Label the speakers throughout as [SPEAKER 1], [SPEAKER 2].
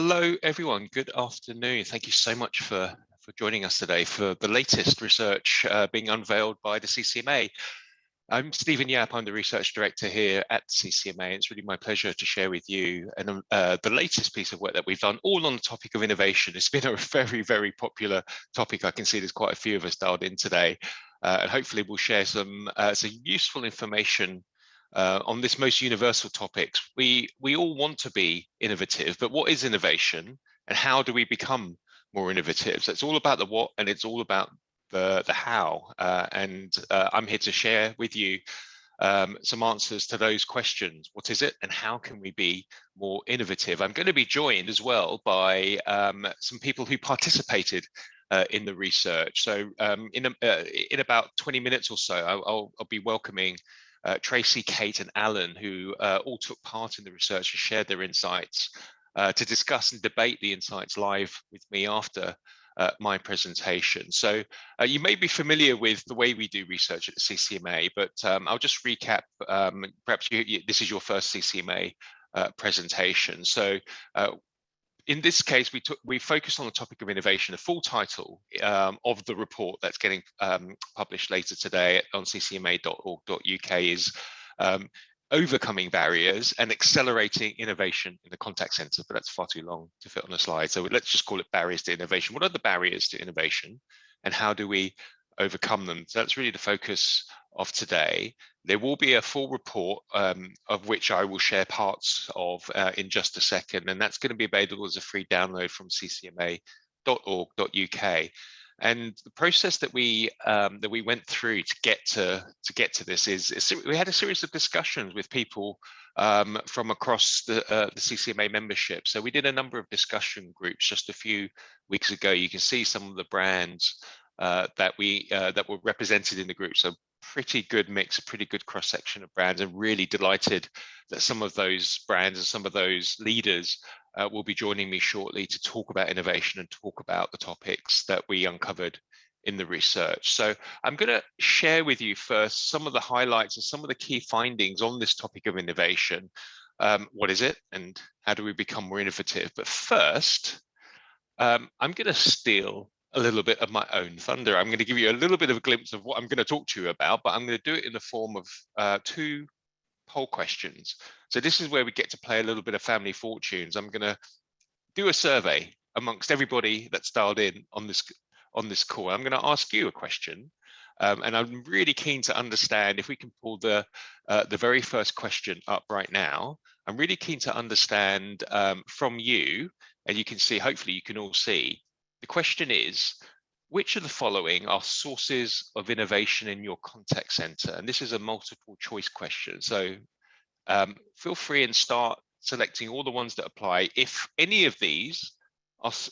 [SPEAKER 1] Hello, everyone. Good afternoon. Thank you so much for joining us today for the latest research being unveiled by the CCMA. I'm Stephen Yap. I'm the research director here at CCMA. It's really my pleasure to share with you the latest piece of work that we've done, all on the topic of innovation. It's been a very, very popular topic. I can see there's quite a few of us dialed in today, and hopefully we'll share some useful information on this most universal topics. We all want to be innovative, but what is innovation and how do we become more innovative? So it's all about the what and it's all about the how. I'm here to share with you some answers to those questions. What is it and how can we be more innovative? I'm going to be joined as well by some people who participated in the research. So in about 20 minutes or so, I'll be welcoming Tracy, Kate, and Alan, who all took part in the research and shared their insights to discuss and debate the insights live with me after my presentation. So you may be familiar with the way we do research at the CCMA, but I'll just recap. Perhaps this is your first CCMA presentation. So in this case, we focused on the topic of innovation. The full title of the report that's getting published later today on ccma.org.uk is Overcoming Barriers and Accelerating Innovation in the Contact Center, but that's far too long to fit on a slide. So let's just call it Barriers to Innovation. What are the barriers to innovation and how do we overcome them? So that's really the focus of today. There will be a full report of which I will share parts of in just a second, and that's going to be available as a free download from ccma.org.uk. And the process that we went through to get to this is we had a series of discussions with people from across the CCMA membership. So we did a number of discussion groups just a few weeks ago. You can see some of the brands that were represented in the group. So pretty good mix, a pretty good cross section of brands, and really delighted that some of those brands and some of those leaders will be joining me shortly to talk about innovation and talk about the topics that we uncovered in the research. So I'm going to share with you first some of the highlights and some of the key findings on this topic of innovation. What is it and how do we become more innovative? But first, I'm going to steal a little bit of my own thunder. I'm going to give you a little bit of a glimpse of what I'm going to talk to you about, but I'm going to do it in the form of two poll questions. So this is where we get to play a little bit of family fortunes. I'm going to do a survey amongst everybody that's dialed in on this call. I'm going to ask you a question, and I'm really keen to understand if we can pull the very first question up right now. I'm really keen to understand from you, and you can see, hopefully you can all see. The question is, which of the following are sources of innovation in your contact center? And this is a multiple choice question. So feel free and start selecting all the ones that apply. If any of these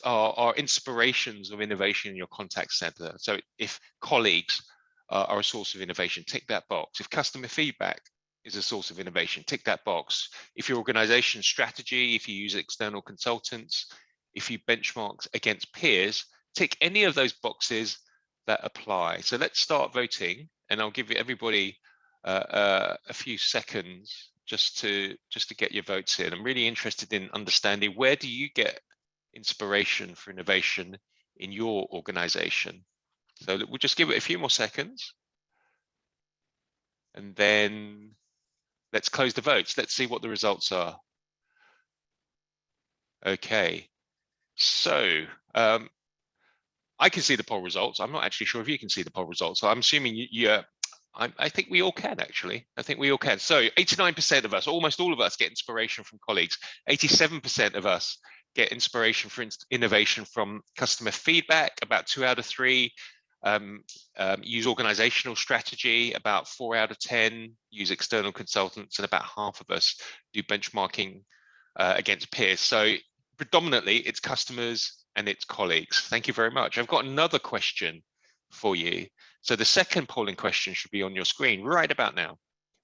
[SPEAKER 1] are inspirations of innovation in your contact center, so if colleagues are a source of innovation, tick that box. If customer feedback is a source of innovation, tick that box. If your organization strategy, if you use external consultants, if you benchmark against peers, tick any of those boxes that apply. So let's start voting, and I'll give everybody a few seconds just to get your votes in. I'm really interested in understanding, where do you get inspiration for innovation in your organization? So we'll just give it a few more seconds, and then let's close the votes. Let's see what the results are. Okay. So I can see the poll results. I'm not actually sure if you can see the poll results. So I'm assuming I think we all can, actually. I think we all can. So 89% of us, almost all of us, get inspiration from colleagues. 87% of us get inspiration for innovation from customer feedback. About 2 out of 3 use organizational strategy. About 4 out of 10 use external consultants, and about half of us do benchmarking against peers. So predominantly it's customers and it's colleagues. Thank you very much. I've got another question for you. So the second polling question should be on your screen right about now.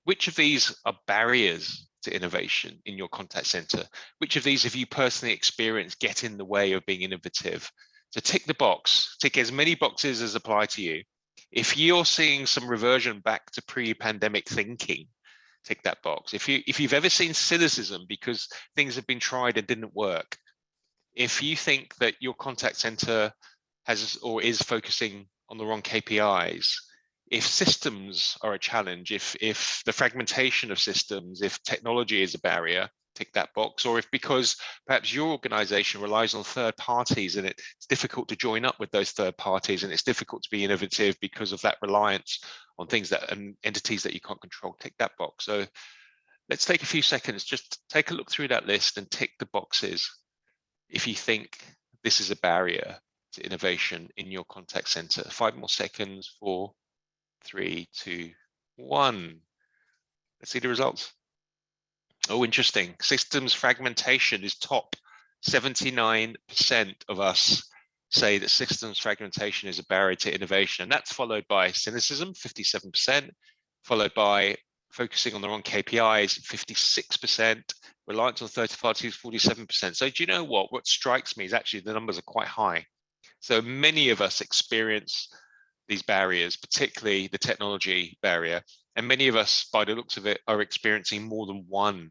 [SPEAKER 1] Which of these are barriers to innovation in your contact center? Which of these have you personally experienced get in the way of being innovative? So tick the box, tick as many boxes as apply to you. If you're seeing some reversion back to pre-pandemic thinking, tick that box. If you've ever seen cynicism because things have been tried and didn't work, If you think that your contact center has or is focusing on the wrong KPIs, if systems are a challenge, if the fragmentation of systems, if technology is a barrier, tick that box. Or if because perhaps your organization relies on third parties and it's difficult to join up with those third parties, and it's difficult to be innovative because of that reliance on things that and entities that you can't control, tick that box. So let's take a few seconds, just take a look through that list and tick the boxes if you think this is a barrier to innovation in your contact center. 5 more seconds. 4, 3, 2, 1. Let's see the results. Oh, interesting. Systems fragmentation is top. 79% of us say that systems fragmentation is a barrier to innovation. And that's followed by cynicism, 57%, followed by focusing on the wrong KPIs, 56%, reliance on third parties, 47%. So do you know what? What strikes me is actually the numbers are quite high. So many of us experience these barriers, particularly the technology barrier. And many of us, by the looks of it, are experiencing more than one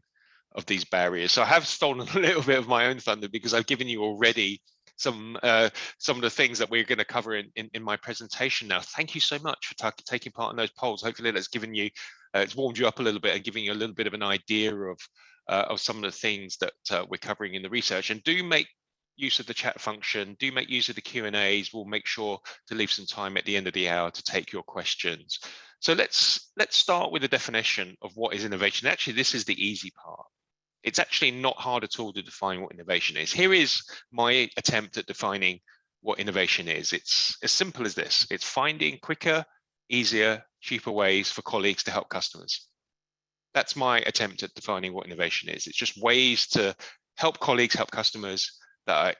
[SPEAKER 1] of these barriers. So I have stolen a little bit of my own thunder because I've given you already some of the things that we're going to cover in my presentation now. Thank you so much for taking part in those polls. Hopefully that's given you, it's warmed you up a little bit and giving you a little bit of an idea of some of the things that we're covering in the research. And do make use of the chat function, do make use of the Q&As. We'll make sure to leave some time at the end of the hour to take your questions. So let's start with the definition of what is innovation. Actually, this is the easy part. It's actually not hard at all to define what innovation is. Here is my attempt at defining what innovation is. It's as simple as this. It's finding quicker, easier, cheaper ways for colleagues to help customers. That's my attempt at defining what innovation is. It's just ways to help colleagues help customers that are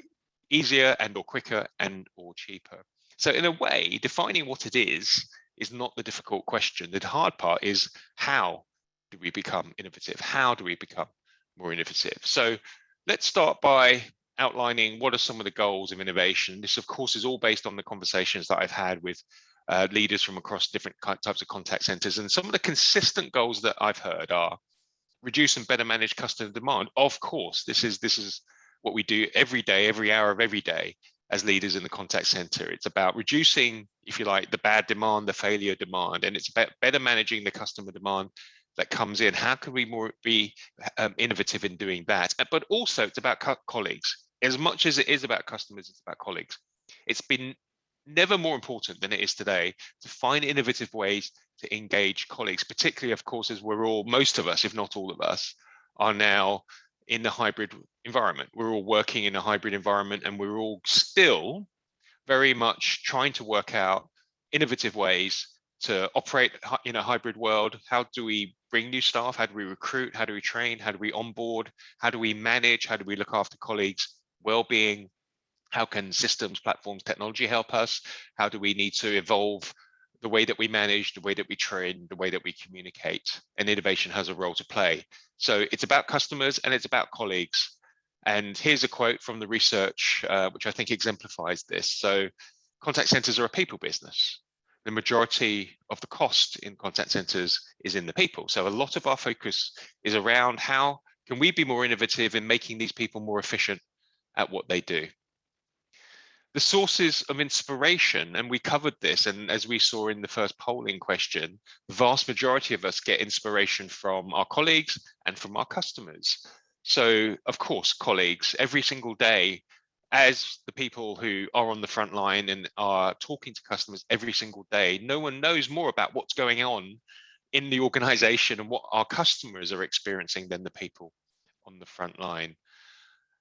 [SPEAKER 1] easier and or quicker and or cheaper. So in a way, defining what it is not the difficult question. The hard part is how do we become innovative? How do we become more innovative? So let's start by outlining what are some of the goals of innovation. This, of course, is all based on the conversations that I've had with leaders from across different types of contact centers. And some of the consistent goals that I've heard are reduce and better manage customer demand. Of course, this is what we do every day, every hour of every day as leaders in the contact center. It's about reducing, if you like, the bad demand, the failure demand, and it's about better managing the customer demand that comes in. How can we be innovative in doing that? But also it's about colleagues. As much as it is about customers, it's about colleagues. It's been never more important than it is today to find innovative ways to engage colleagues, particularly, of course, as we're all, most of us, if not all of us, are now in the hybrid environment. We're all working in a hybrid environment, and we're all still very much trying to work out innovative ways to operate in a hybrid world. How do we bring new staff? How do we recruit? How do we train? How do we onboard? How do we manage? How do we look after colleagues' well-being? How can systems, platforms, technology help us? How do we need to evolve the way that we manage, the way that we train, the way that we communicate? And innovation has a role to play. So it's about customers and it's about colleagues. And here's a quote from the research, which I think exemplifies this. So contact centers are a people business. The majority of the cost in contact centers is in the people. So a lot of our focus is around how can we be more innovative in making these people more efficient at what they do. The sources of inspiration, and we covered this, and as we saw in the first polling question, the vast majority of us get inspiration from our colleagues and from our customers. So, of course, colleagues, every single day, as the people who are on the front line and are talking to customers every single day, no one knows more about what's going on in the organization and what our customers are experiencing than the people on the front line.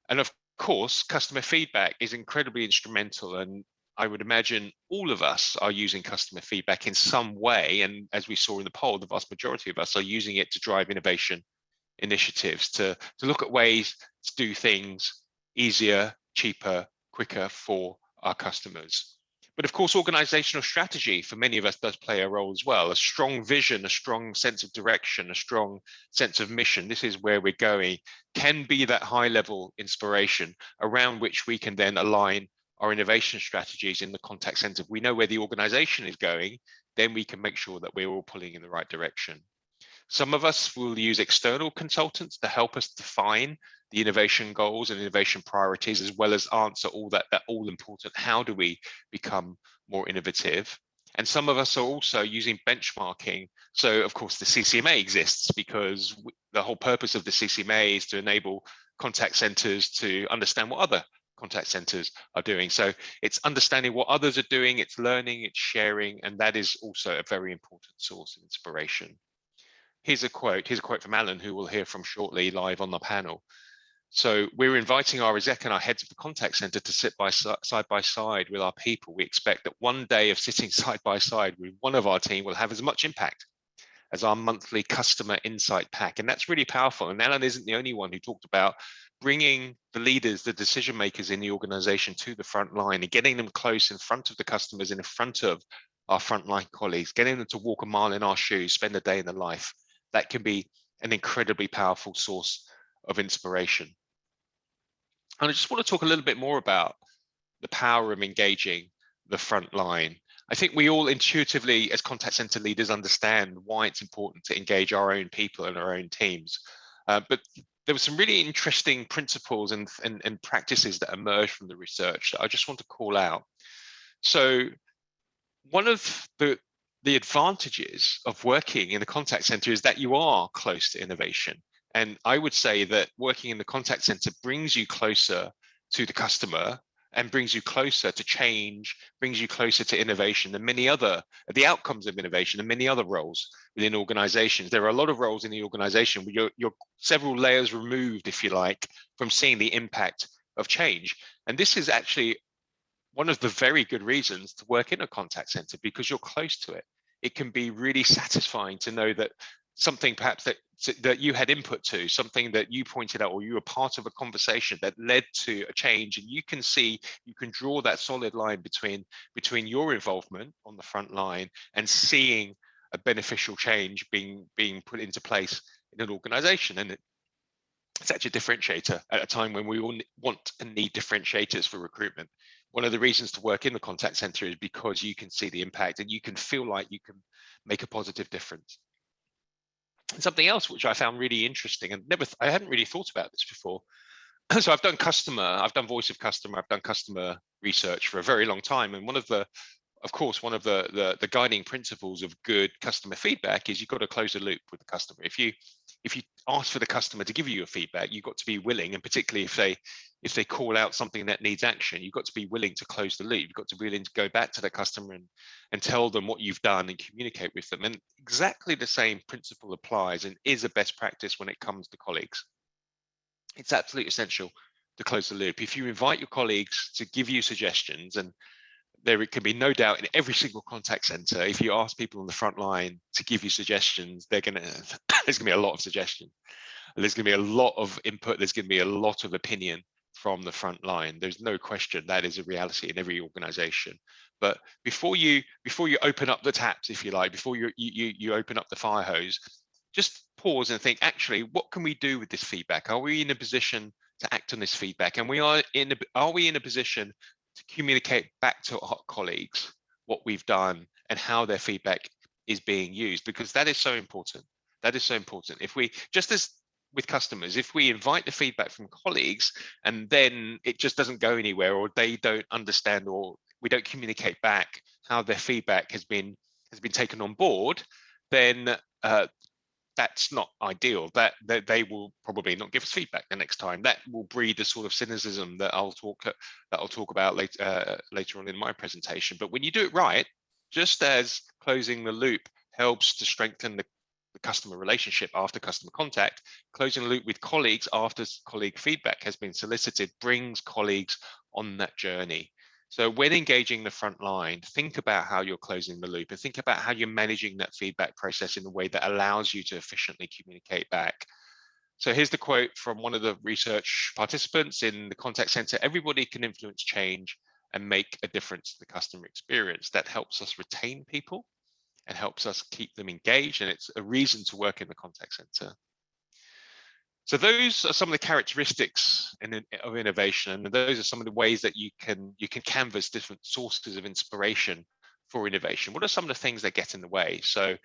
[SPEAKER 1] And of course, customer feedback is incredibly instrumental, and I would imagine all of us are using customer feedback in some way. And as we saw in the poll, the vast majority of us are using it to drive innovation initiatives, to look at ways to do things easier, cheaper, quicker for our customers. But of course, organizational strategy for many of us does play a role as well. A strong vision, a strong sense of direction, a strong sense of mission. This is where we're going, can be that high level inspiration around which we can then align our innovation strategies in the contact center. If we know where the organization is going, then we can make sure that we're all pulling in the right direction. Some of us will use external consultants to help us define the innovation goals and innovation priorities, as well as answer all that all important, how do we become more innovative? And some of us are also using benchmarking. So of course the CCMA exists because the whole purpose of the CCMA is to enable contact centers to understand what other contact centers are doing. So it's understanding what others are doing, it's learning, it's sharing, and that is also a very important source of inspiration. Here's a quote from Alan, who we'll hear from shortly live on the panel. So we're inviting our exec and our heads of the contact center to sit side by side with our people. We expect that one day of sitting side by side with one of our team will have as much impact as our monthly customer insight pack. And that's really powerful. And Alan isn't the only one who talked about bringing the leaders, the decision makers in the organization to the front line and getting them close in front of the customers and in front of our frontline colleagues, getting them to walk a mile in our shoes, spend a day in the life. That can be an incredibly powerful source of inspiration. And I just want to talk a little bit more about the power of engaging the front line. I think we all intuitively, as contact center leaders, understand why it's important to engage our own people and our own teams. But there were some really interesting principles and practices that emerged from the research that I just want to call out. So one of the advantages of working in the contact center is that you are close to innovation. And I would say that working in the contact center brings you closer to the customer and brings you closer to change, brings you closer to innovation and the outcomes of innovation and many other roles within organizations. There are a lot of roles in the organization where you're several layers removed, if you like, from seeing the impact of change. And this is actually one of the very good reasons to work in a contact center, because you're close to it. It can be really satisfying to know that something perhaps that you had input to, something that you pointed out, or you were part of a conversation that led to a change, and you can draw that solid line between your involvement on the front line and seeing a beneficial change being put into place in an organization. And it's actually a differentiator at a time when we all want and need differentiators for recruitment. One of the reasons to work in the contact center is because you can see the impact and you can feel like you can make a positive difference. And something else which I found really interesting, and I hadn't really thought about this before. So I've done voice of customer, I've done customer research for a very long time. And one of the guiding principles of good customer feedback is you've got to close the loop with the customer. If you ask for the customer to give you your feedback, you've got to be willing, and particularly if they call out something that needs action, you've got to be willing to close the loop. You've got to be willing to go back to the customer and tell them what you've done and communicate with them. And exactly the same principle applies and is a best practice when it comes to colleagues. It's absolutely essential to close the loop. If you invite your colleagues to give you suggestions, and there can be no doubt in every single contact center, if you ask people on the front line to give you suggestions, there's going to be a lot of suggestions. There's going to be a lot of input. There's going to be a lot of opinion from the front line. There's no question that is a reality in every organization. But before you open up the taps, if you like, before you open up the fire hose, just pause and think, actually, what can we do with this feedback? Are we in a position to act on this feedback? And are we in a position to communicate back to our colleagues what we've done and how their feedback is being used? Because that is so important. That is so important. If we, just as with customers, if we invite the feedback from colleagues and then it just doesn't go anywhere, or they don't understand, or we don't communicate back how their feedback has been taken on board, then that's not ideal. That they will probably not give us feedback the next time. That will breed the sort of cynicism that I'll talk about later on in my presentation. But when you do it right, just as closing the loop helps to strengthen the customer relationship after customer contact, closing the loop with colleagues after colleague feedback has been solicited brings colleagues on that journey. So when engaging the front line, think about how you're closing the loop and think about how you're managing that feedback process in a way that allows you to efficiently communicate back. So here's the quote from one of the research participants in the contact center: everybody can influence change and make a difference to the customer experience. That helps us retain people and helps us keep them engaged, and it's a reason to work in the contact center. So those are some of the characteristics of innovation, and those are some of the ways that you can canvas different sources of inspiration for innovation. What are some of the things that get in the way? So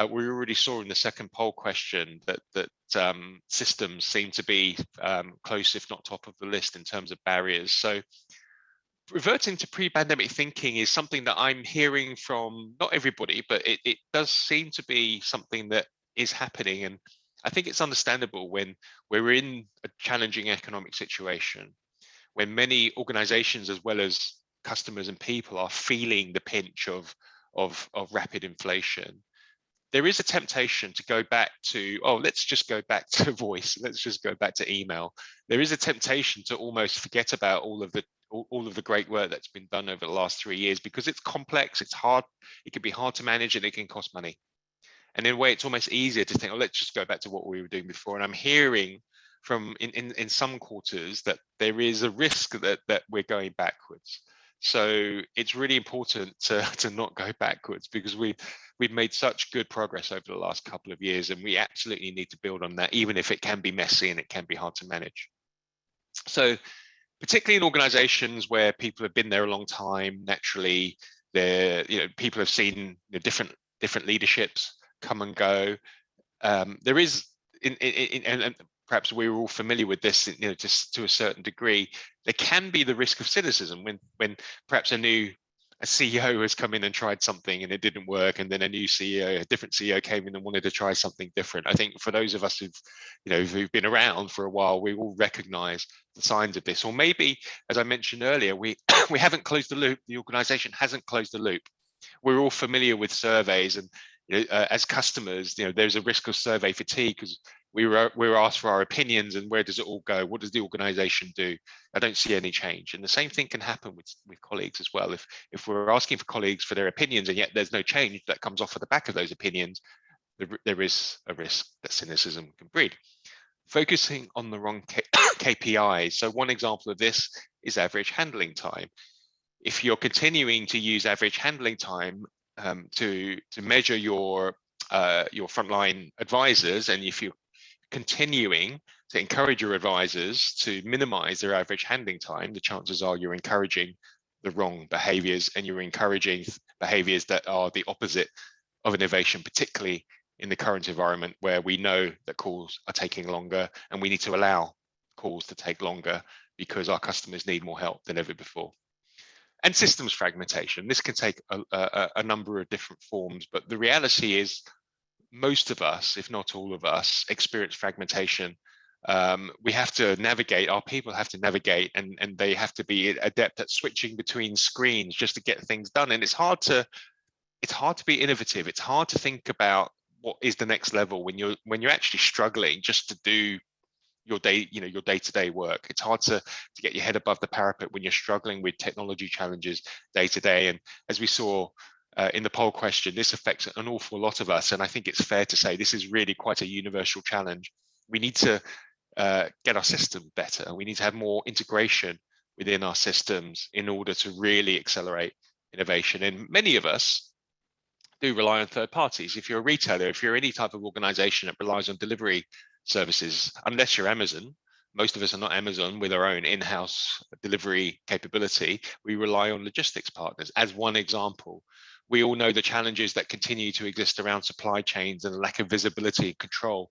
[SPEAKER 1] we already saw in the second poll question that systems seem to be close, if not top of the list in terms of barriers. So reverting to pre-pandemic thinking is something that I'm hearing from not everybody, but it does seem to be something that is happening. And I think it's understandable when we're in a challenging economic situation, when many organizations as well as customers and people are feeling the pinch of rapid inflation. There is a temptation to go back to, oh, let's just go back to voice, let's just go back to email. There is a temptation to almost forget about all of the great work that's been done over the last 3 years, because it's complex, it's hard, it can be hard to manage, and it can cost money. And in a way, it's almost easier to think, oh, let's just go back to what we were doing before. And I'm hearing from in some quarters that there is a risk that we're going backwards. So it's really important to not go backwards, because we've made such good progress over the last couple of years, and we absolutely need to build on that, even if it can be messy and it can be hard to manage. So particularly in organizations where people have been there a long time, naturally, people have seen different leaderships come and go. There is, and perhaps we were all familiar with this, just to a certain degree, there can be the risk of cynicism when perhaps a CEO has come in and tried something and it didn't work, and then a different CEO came in and wanted to try something different. I think for those of us who've been around for a while, we all recognize the signs of this. Or maybe, as I mentioned earlier, we haven't closed the loop. The organization hasn't closed the loop. We're all familiar with surveys, and as customers, there's a risk of survey fatigue, because we were asked for our opinions, and where does it all go? What does the organization do? I don't see any change. And the same thing can happen with colleagues as well. If we're asking for colleagues for their opinions and yet there's no change that comes off of the back of those opinions, there is a risk that cynicism can breed. Focusing on the wrong KPIs. So one example of this is average handling time. If you're continuing to use average handling time to measure your frontline advisors, and if you're continuing to encourage your advisors to minimize their average handling time, the chances are you're encouraging the wrong behaviors, and you're encouraging behaviors that are the opposite of innovation, particularly in the current environment where we know that calls are taking longer, and we need to allow calls to take longer because our customers need more help than ever before. And systems fragmentation. This can take a number of different forms, but the reality is most of us, if not all of us, experience fragmentation. We have to navigate, our people have to navigate, and they have to be adept at switching between screens just to get things done. And it's hard to be innovative. It's hard to think about what is the next level when you're actually struggling just to do your day-to-day work. It's hard to get your head above the parapet when you're struggling with technology challenges day to day. And as we saw in the poll question, this affects an awful lot of us. And I think it's fair to say this is really quite a universal challenge. We need to get our system better. We need to have more integration within our systems in order to really accelerate innovation. And many of us do rely on third parties. If you're a retailer, if you're any type of organization that relies on delivery services, unless you're Amazon, most of us are not Amazon with our own in-house delivery capability. We rely on logistics partners as one example. We all know the challenges that continue to exist around supply chains and lack of visibility and control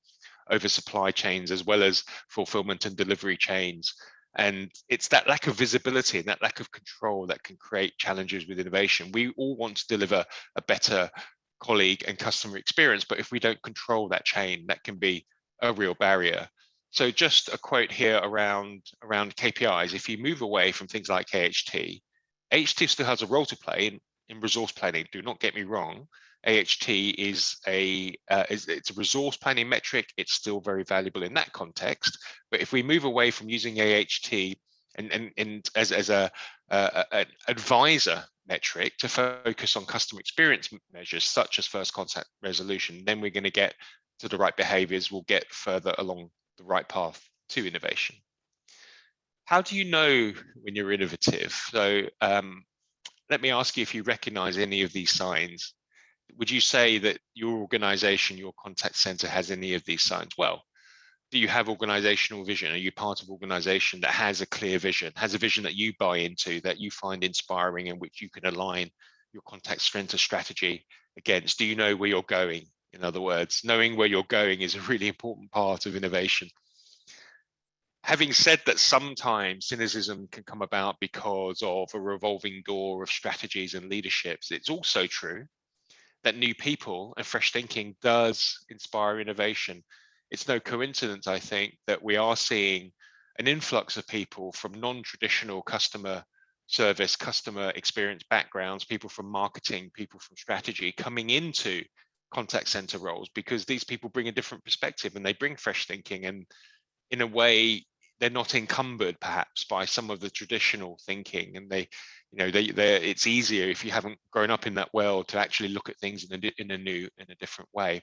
[SPEAKER 1] over supply chains, as well as fulfillment and delivery chains. And it's that lack of visibility and that lack of control that can create challenges with innovation. We all want to deliver a better colleague and customer experience, but if we don't control that chain, that can be a real barrier. So just a quote here around KPIs. If you move away from things like AHT still has a role to play in resource planning. Do not get me wrong. AHT is it's a resource planning metric. It's still very valuable in that context. But if we move away from using AHT and as an advisor metric to focus on customer experience measures such as first contact resolution, then we're going to get to the right behaviors. We'll get further along the right path to innovation. How do you know when you're innovative? So let me ask you if you recognize any of these signs. Would you say that your organization, your contact center has any of these signs? Well, do you have organizational vision? Are you part of an organization that has a clear vision, has a vision that you buy into, that you find inspiring, and which you can align your contact center strategy against? Do you know where you're going? In other words, knowing where you're going is a really important part of innovation. Having said that, sometimes cynicism can come about because of a revolving door of strategies and leaderships. It's also true that new people and fresh thinking does inspire innovation. It's no coincidence, I think, that we are seeing an influx of people from non-traditional customer service, customer experience backgrounds, people from marketing, people from strategy coming into contact center roles, because these people bring a different perspective and they bring fresh thinking, and in a way they're not encumbered perhaps by some of the traditional thinking, and they it's easier if you haven't grown up in that world to actually look at things in a different way.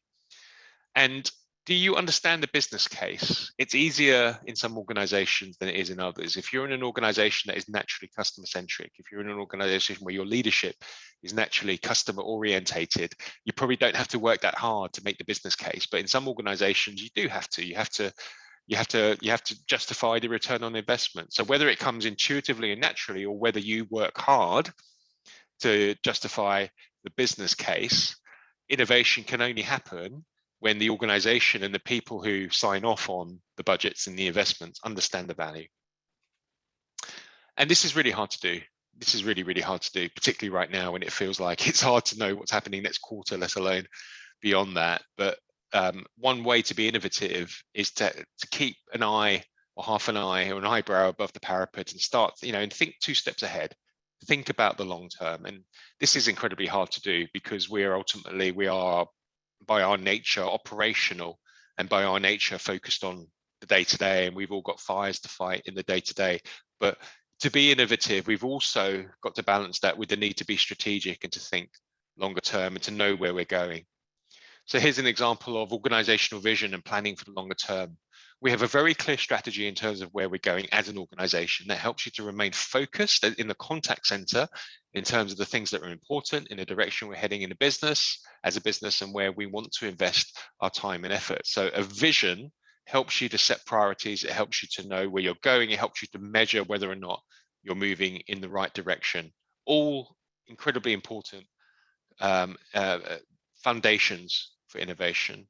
[SPEAKER 1] And do you understand the business case? It's easier in some organizations than it is in others. If you're in an organization that is naturally customer centric, if you're in an organization where your leadership is naturally customer orientated, you probably don't have to work that hard to make the business case. But in some organizations, you do have to. You have to justify the return on investment. So whether it comes intuitively and naturally, or whether you work hard to justify the business case, innovation can only happen when the organization and the people who sign off on the budgets and the investments understand the value. And this is really hard to do. This is really, really hard to do, particularly right now when it feels like it's hard to know what's happening next quarter, let alone beyond that. But one way to be innovative is to keep an eye, or half an eye, or an eyebrow above the parapet, and start, and think 2 steps ahead. Think about the long term. And this is incredibly hard to do because we are by our nature operational, and by our nature focused on the day-to-day, and we've all got fires to fight in the day-to-day. But to be innovative, we've also got to balance that with the need to be strategic and to think longer term and to know where we're going. So here's an example of organizational vision and planning for the longer term. We have a very clear strategy in terms of where we're going as an organization that helps you to remain focused in the contact center in terms of the things that are important, in the direction we're heading in a business, as a business, and where we want to invest our time and effort. So a vision helps you to set priorities. It helps you to know where you're going. It helps you to measure whether or not you're moving in the right direction. All incredibly important foundations for innovation.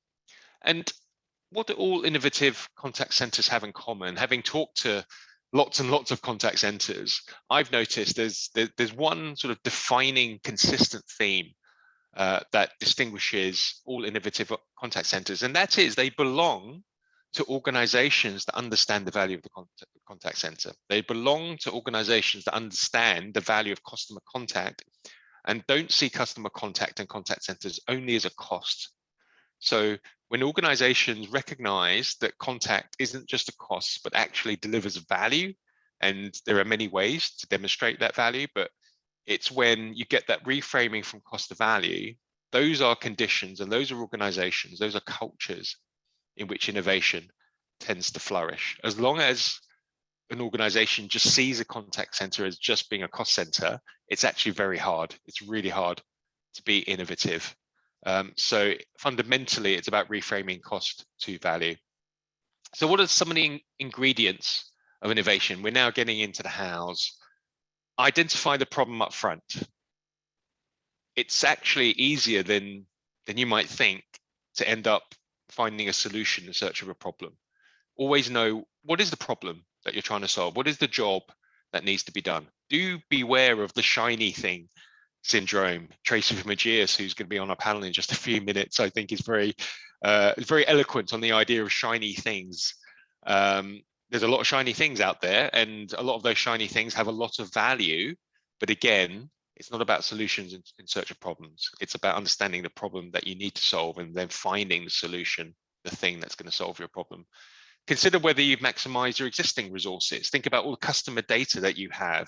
[SPEAKER 1] And what do all innovative contact centers have in common? Having talked to lots and lots of contact centers, I've noticed there's one sort of defining consistent theme that distinguishes all innovative contact centers, and that is they belong to organizations that understand the value of the contact center. They belong to organizations that understand the value of customer contact and don't see customer contact and contact centers only as a cost. So when organizations recognize that contact isn't just a cost, but actually delivers value, and there are many ways to demonstrate that value, but it's when you get that reframing from cost to value, those are conditions and those are organizations, those are cultures in which innovation tends to flourish. As long as an organization just sees a contact center as just being a cost center, it's actually very hard. It's really hard to be innovative. So fundamentally, it's about reframing cost to value. So what are some of the ingredients of innovation? We're now getting into the hows. Identify the problem up front. It's actually easier than you might think to end up finding a solution in search of a problem. Always know, what is the problem that you're trying to solve? What is the job that needs to be done? Do beware of the shiny thing syndrome. Tracy from Aegeus, who's going to be on our panel in just a few minutes, I think is very eloquent on the idea of shiny things. There's a lot of shiny things out there, and a lot of those shiny things have a lot of value. But again, it's not about solutions in search of problems. It's about understanding the problem that you need to solve and then finding the solution, the thing that's going to solve your problem. Consider whether you've maximized your existing resources. Think about all the customer data that you have,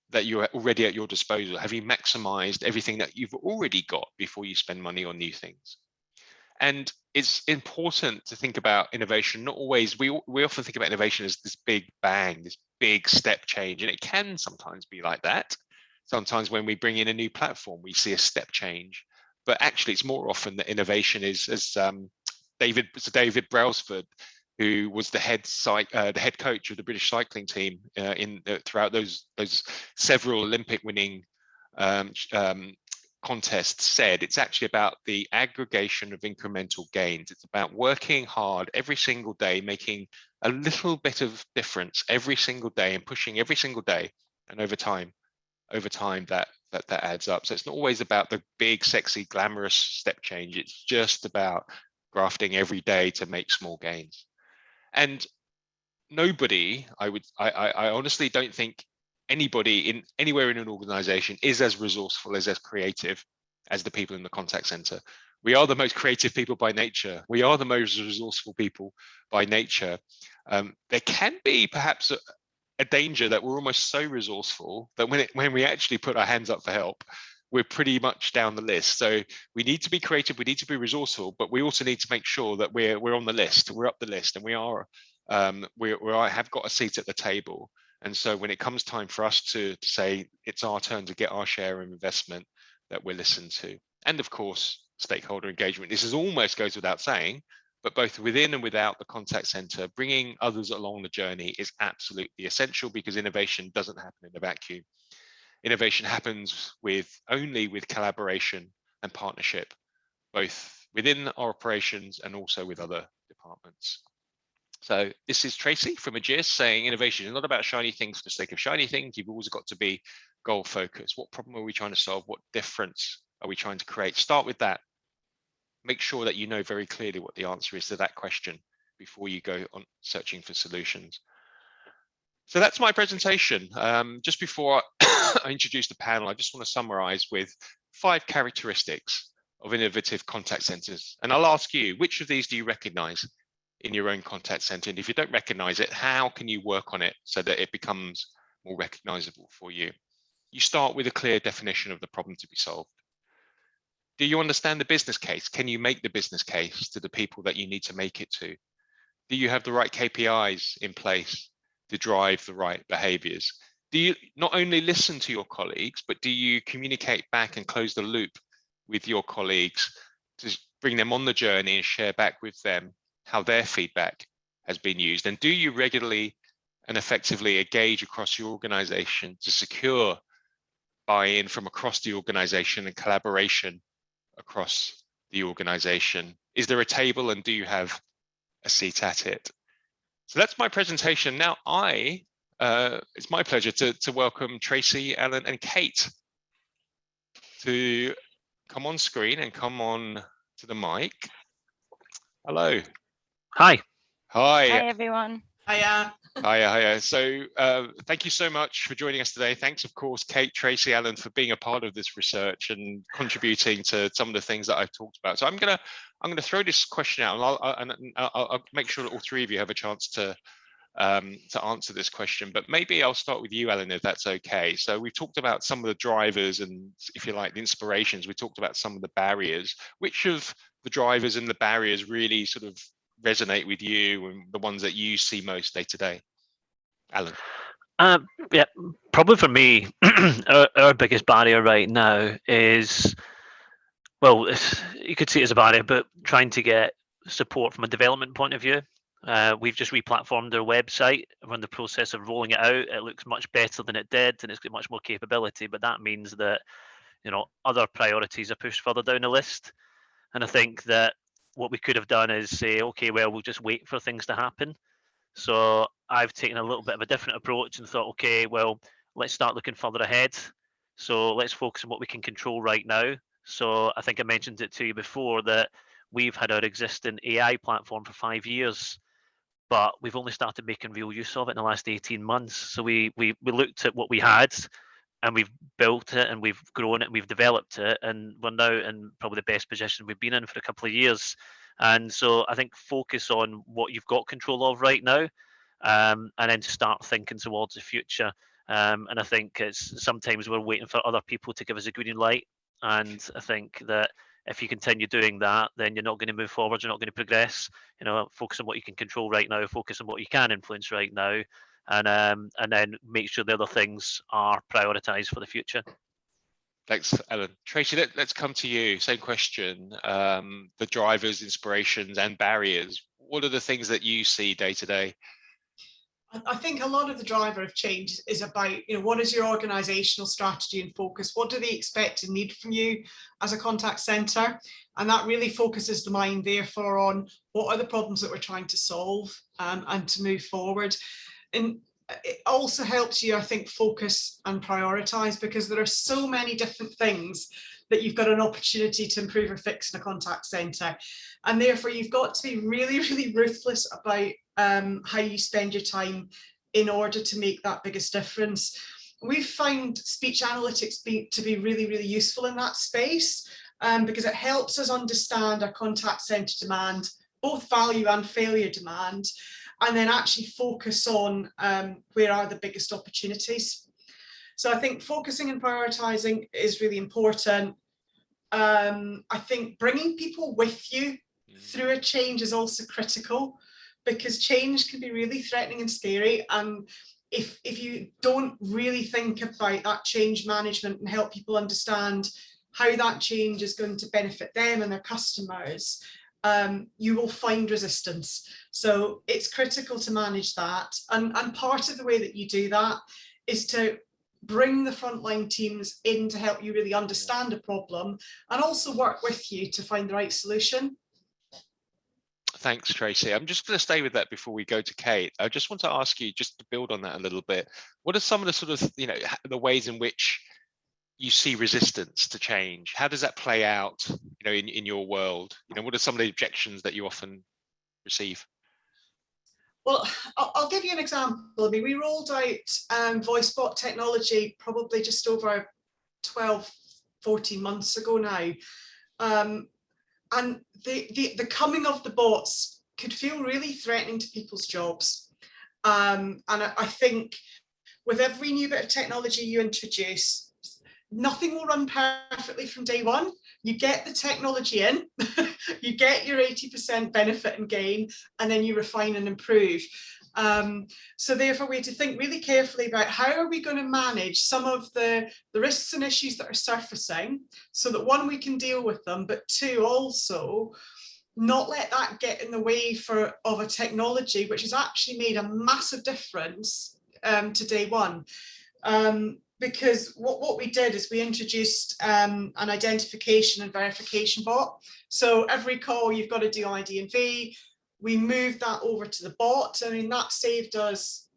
[SPEAKER 1] that you're already at your disposal. Have you maximized everything that you've already got before you spend money on new things? And it's important to think about innovation. Not always, we often think about innovation as this big bang, this big step change, and it can sometimes be like that. Sometimes when we bring in a new platform, we see a step change, but actually it's more often that innovation is, as David Brailsford, who was the head coach of the British cycling team throughout those several Olympic winning contest said, it's actually about the aggregation of incremental gains. It's about working hard every single day, making a little bit of difference every single day and pushing every single day. And over time that adds up. So it's not always about the big, sexy, glamorous step change. It's just about grafting every day to make small gains. And nobody, I honestly don't think anybody anywhere in an organization is as resourceful, as creative as the people in the contact center. We are the most creative people by nature. We are the most resourceful people by nature. There can be perhaps a danger that we're almost so resourceful that when we actually put our hands up for help, we're pretty much down the list. So we need to be creative, we need to be resourceful, but we also need to make sure that we're on the list, we're up the list, and we have got a seat at the table. And so when it comes time for us to say it's our turn to get our share of investment, that we're listened to. And of course, stakeholder engagement. This is almost goes without saying, but both within and without the contact center, bringing others along the journey is absolutely essential, because innovation doesn't happen in a vacuum. Innovation happens only with collaboration and partnership, both within our operations and also with other departments. So this is Tracy from Aegis saying innovation is not about shiny things for the sake of shiny things. You've always got to be goal focused. What problem are we trying to solve? What difference are we trying to create? Start with that. Make sure that you know very clearly what the answer is to that question before you go on searching for solutions. So that's my presentation. Just before I introduce the panel, I just want to summarize with 5 characteristics of innovative contact centers. And I'll ask you, which of these do you recognize in your own contact center? And if you don't recognize it, how can you work on it so that it becomes more recognizable for you? You start with a clear definition of the problem to be solved. Do you understand the business case? Can you make the business case to the people that you need to make it to? Do you have the right KPIs in place to drive the right behaviors? Do you not only listen to your colleagues, but do you communicate back and close the loop with your colleagues to bring them on the journey and share back with them how their feedback has been used? And do you regularly and effectively engage across your organization to secure buy-in from across the organization and collaboration across the organization? Is there a table, and do you have a seat at it? So that's my presentation. Now it's my pleasure to welcome Tracy, Alan, and Kate to come on screen and come on to the mic. Hello.
[SPEAKER 2] Hi.
[SPEAKER 1] Hi.
[SPEAKER 3] Hi, everyone.
[SPEAKER 4] Hiya.
[SPEAKER 1] Hiya. So thank you so much for joining us today. Thanks, of course, Kate, Tracy, Alan, for being a part of this research and contributing to some of the things that I've talked about. So I'm gonna throw this question out, and I'll make sure that all 3 of you have a chance to answer this question. But maybe I'll start with you, Alan, if that's okay. So we've talked about some of the drivers and, if you like, the inspirations. We talked about some of the barriers. Which of the drivers and the barriers really sort of resonate with you, and the ones that you see most day to day? Alan.
[SPEAKER 2] Yeah, probably for me, our biggest barrier right now is, well, you could see it as a barrier, but trying to get support from a development point of view. We've just replatformed our website. We're in the process of rolling it out. It looks much better than it did, and it's got much more capability, but that means that, you know, other priorities are pushed further down the list. And I think that what we could have done is say, okay, well, we'll just wait for things to happen. So I've taken a little bit of a different approach and thought, okay, well, let's start looking further ahead. So let's focus on what we can control right now. So I think I mentioned it to you before that we've had our existing AI platform for 5 years, but we've only started making real use of it in the last 18 months. So we looked at what we had, and we've built it, and we've grown it, and we've developed it, and we're now in probably the best position we've been in for a couple of years. And so I think focus on what you've got control of right now, and then start thinking towards the future. And I think it's sometimes we're waiting for other people to give us a green light. And I think that if you continue doing that, then you're not going to move forward, you're not going to progress. You know, focus on what you can control right now, focus on what you can influence right now, and then make sure the other things are prioritized for the future.
[SPEAKER 1] Thanks, Alan. Tracy, let's come to you. Same question. The drivers, inspirations, and barriers. What are the things that you see day to day?
[SPEAKER 3] I think a lot of the driver of change is about, what is your organizational strategy and focus? What do they expect and need from you as a contact center? And that really focuses the mind, therefore, on what are the problems that we're trying to solve, and to move forward. And it also helps you, I think, focus and prioritize, because there are so many different things that you've got an opportunity to improve or fix in a contact center. And therefore, you've got to be really, really ruthless about how you spend your time in order to make that biggest difference. We've found speech analytics to be really, really useful in that space, because it helps us understand our contact center demand, both value and failure demand, and then actually focus on where are the biggest opportunities. So I think focusing and prioritizing is really important. I think bringing people with you through a change is also critical, because change can be really threatening and scary. And if you don't really think about that change management and help people understand how that change is going to benefit them and their customers, you will find resistance. So it's critical to manage that. And part of the way that you do that is to bring the frontline teams in to help you really understand a problem and also work with you to find the right solution.
[SPEAKER 1] Thanks, Tracy. I'm just going to stay with that before we go to Kate. I just want to ask you, just to build on that a little bit, what are some of the sort of, the ways in which you see resistance to change? How does that play out, in your world? What are some of the objections that you often receive?
[SPEAKER 3] Well, I'll give you an example. I mean, we rolled out voice bot technology probably just over 12, 14 months ago now. And the coming of the bots could feel really threatening to people's jobs. And I think with every new bit of technology you introduce, nothing will run perfectly from day one. You get the technology in, you get your 80% benefit and gain, and then you refine and improve. So therefore, we had to think really carefully about how are we going to manage some of the risks and issues that are surfacing, so that one, we can deal with them, but two, also not let that get in the way of a technology which has actually made a massive difference to day one. Because what we did is we introduced an identification and verification bot. So every call you've got to do ID and V. We moved that over to the bot. I mean, that saved us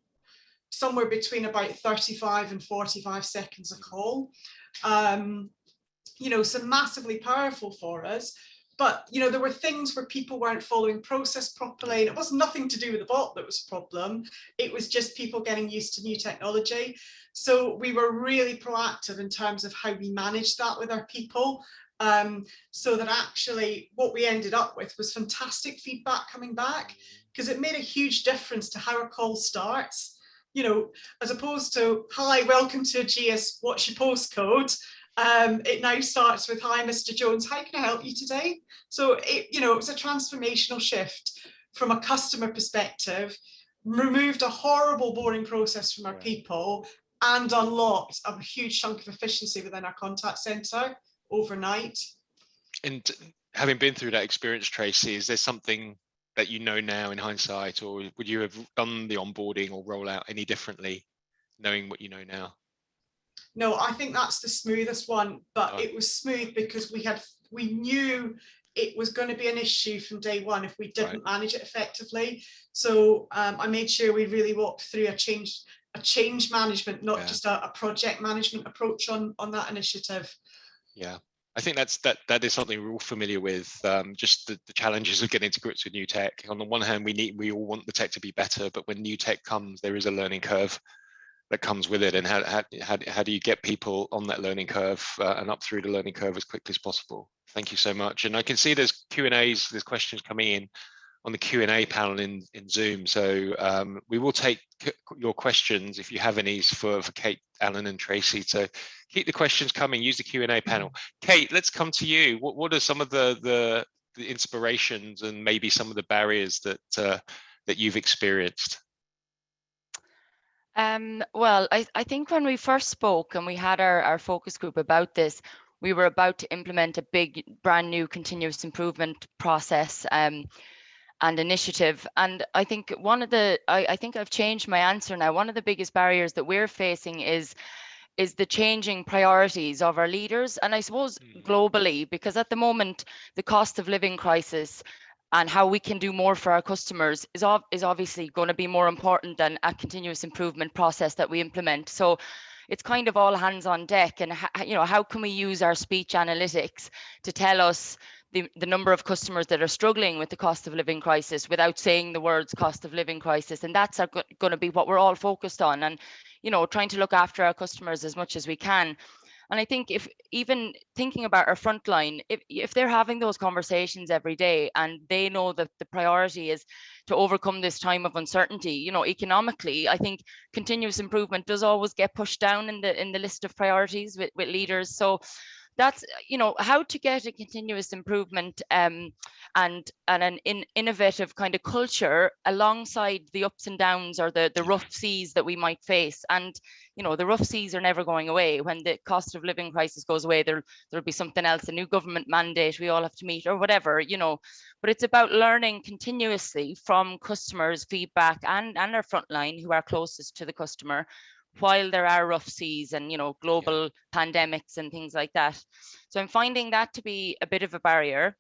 [SPEAKER 3] somewhere between about 35 and 45 seconds a call. So massively powerful for us. But, there were things where people weren't following process properly. And it was nothing to do with the bot that was a problem. It was just people getting used to new technology. So we were really proactive in terms of how we managed that with our people. So that actually what we ended up with was fantastic feedback coming back, because it made a huge difference to how a call starts. As opposed to, hi, welcome to Ageas, what's your postcode? It now starts with, hi, Mr. Jones, how can I help you today? So it was a transformational shift from a customer perspective, removed a horrible, boring process from our people, and unlocked a huge chunk of efficiency within our contact center overnight.
[SPEAKER 1] And having been through that experience, Tracy, is there something that you know now in hindsight, or would you have done the onboarding or rollout any differently, knowing what you know now?
[SPEAKER 3] No, I think that's the smoothest one, but it was smooth because we knew it was going to be an issue from day one if we didn't manage it effectively. So I made sure we really walked through a change management, not just a project management approach on that initiative. Yeah,
[SPEAKER 1] I think that is something we're all familiar with. Just the challenges of getting to grips with new tech. On the one hand, we all want the tech to be better, but when new tech comes, there is a learning curve that comes with it. And how do you get people on that learning curve and up through the learning curve as quickly as possible? Thank you so much. And I can see there's Q&As, there's questions coming in on the Q&A panel in Zoom. So we will take your questions if you have any for Kate, Alan and Tracy. So keep the questions coming, use the Q&A panel. Kate, let's come to you. What are some of the inspirations and maybe some of the barriers that you've experienced?
[SPEAKER 4] Well, I think when we first spoke and we had our focus group about this, we were about to implement a big brand new continuous improvement process. initiative. And I think I think I've changed my answer now. One of the biggest barriers that we're facing is the changing priorities of our leaders, and I suppose globally, because at the moment the cost of living crisis and how we can do more for our customers is obviously going to be more important than a continuous improvement process that we implement. So it's kind of all hands on deck, and how can we use our speech analytics to tell us the number of customers that are struggling with the cost of living crisis without saying the words cost of living crisis. And that's going to be what we're all focused on, and trying to look after our customers as much as we can. And I think if even thinking about our frontline, if they're having those conversations every day and they know that the priority is to overcome this time of uncertainty, economically, I think continuous improvement does always get pushed down in the list of priorities with leaders. So that's how to get a continuous improvement and an innovative kind of culture alongside the ups and downs or the rough seas that we might face. And the rough seas are never going away. When the cost of living crisis goes away, there'll be something else, a new government mandate we all have to meet or whatever. But it's about learning continuously from customers' feedback and our frontline who are closest to the customer, while there are rough seas and global pandemics and things like that. So I'm finding that to be a bit of a barrier.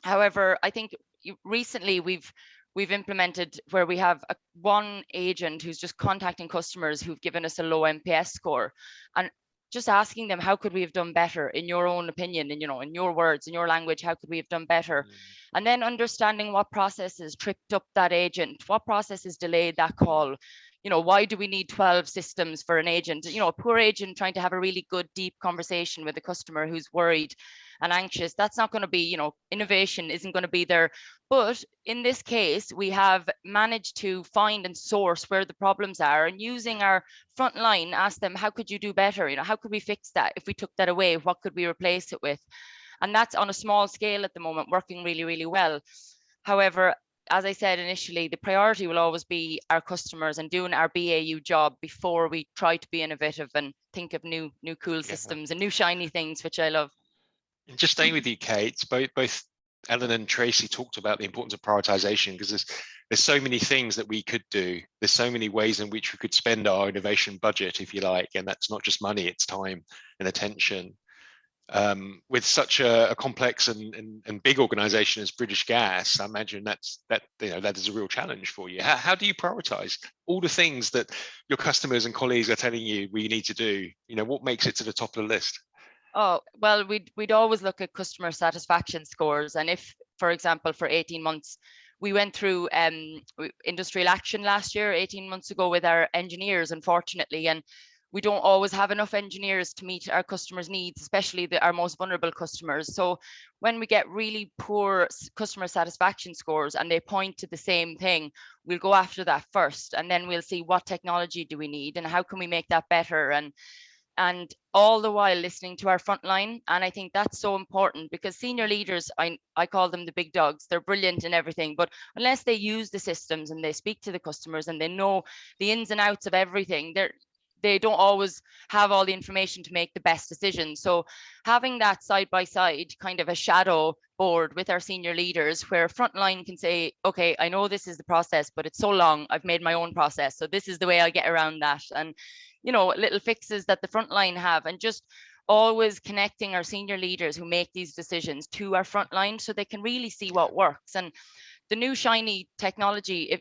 [SPEAKER 4] However, I think recently we've implemented where we have one agent who's just contacting customers who've given us a low NPS score, and just asking them, how could we have done better in your own opinion, and in your words, in your language, how could we have done better? And then understanding what processes tripped up that agent, what processes delayed that call. Why do we need 12 systems for an agent? A poor agent trying to have a really good, deep conversation with a customer who's worried and anxious, that's not going to be, innovation isn't going to be there. But in this case, we have managed to find and source where the problems are, and using our frontline, ask them, how could you do better? How could we fix that? If we took that away, what could we replace it with? And that's on a small scale at the moment, working really, really well. However, as I said initially, the priority will always be our customers and doing our BAU job before we try to be innovative and think of new cool systems and new shiny things, which I love.
[SPEAKER 1] And just staying with you, Kate, both Ellen and Tracy talked about the importance of prioritization, because there's so many things that we could do. There's so many ways in which we could spend our innovation budget, if you like, and that's not just money, it's time and attention. With such a complex and big organization as British Gas, I imagine that is a real challenge for you. How do you prioritize all the things that your customers and colleagues are telling you we need to do? What makes it to the top of the list?
[SPEAKER 4] Oh, well, we'd always look at customer satisfaction scores. And if, for example, for 18 months, we went through industrial action last year, 18 months ago, with our engineers, unfortunately, and we don't always have enough engineers to meet our customers' needs, especially our most vulnerable customers. So when we get really poor customer satisfaction scores and they point to the same thing, we'll go after that first, and then we'll see what technology do we need and how can we make that better, and all the while listening to our frontline. And I think that's so important, because senior leaders, I call them the big dogs. They're brilliant in everything, but unless they use the systems and they speak to the customers and they know the ins and outs of everything, they don't always have all the information to make the best decisions. So having that side by side, kind of a shadow board with our senior leaders, where frontline can say, okay, I know this is the process, but it's so long, I've made my own process, so this is the way I'll get around that. And little fixes that the frontline have, and just always connecting our senior leaders who make these decisions to our frontline so they can really see what works. And the new shiny technology, if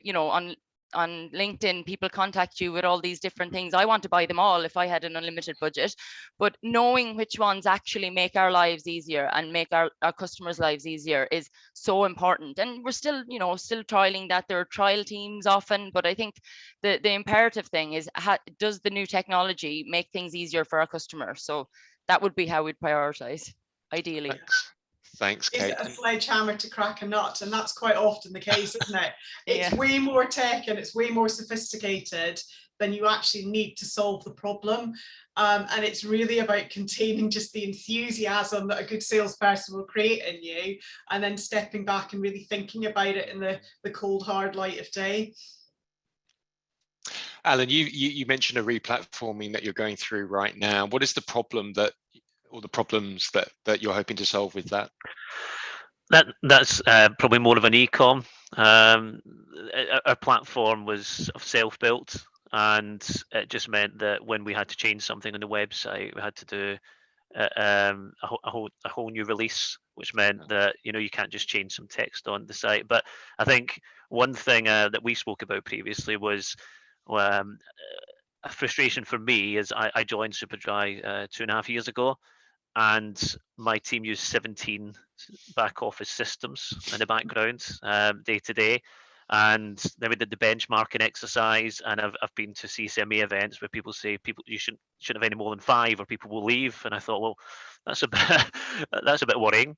[SPEAKER 4] on LinkedIn, people contact you with all these different things. I want to buy them all if I had an unlimited budget, but knowing which ones actually make our lives easier and make our customers' lives easier is so important. And we're still, still trialing that. There are trial teams often, but I think the imperative thing is, does the new technology make things easier for our customers? So that would be how we'd prioritize, ideally.
[SPEAKER 1] Thanks, Kate.
[SPEAKER 3] Is it a sledgehammer to crack a nut? And that's quite often the case, isn't it? It's way more tech and it's way more sophisticated than you actually need to solve the problem. And it's really about containing just the enthusiasm that a good salesperson will create in you, and then stepping back and really thinking about it in the cold, hard light of day.
[SPEAKER 1] Alan, you mentioned a replatforming that you're going through right now. What is the problem or the problems that you're hoping to solve with that?
[SPEAKER 2] That's probably more of an e-com. Our platform was self-built, and it just meant that when we had to change something on the website, we had to do a whole new release, which meant that you can't just change some text on the site. But I think one thing that we spoke about previously was um, a frustration for me is I joined Superdry 2.5 years ago, and my team used 17 back office systems in the background day to day. And then we did the benchmarking exercise, and I've been to CCMA events where people say you shouldn't have any more than 5 or people will leave. And I thought, well, that's a bit that's a bit worrying.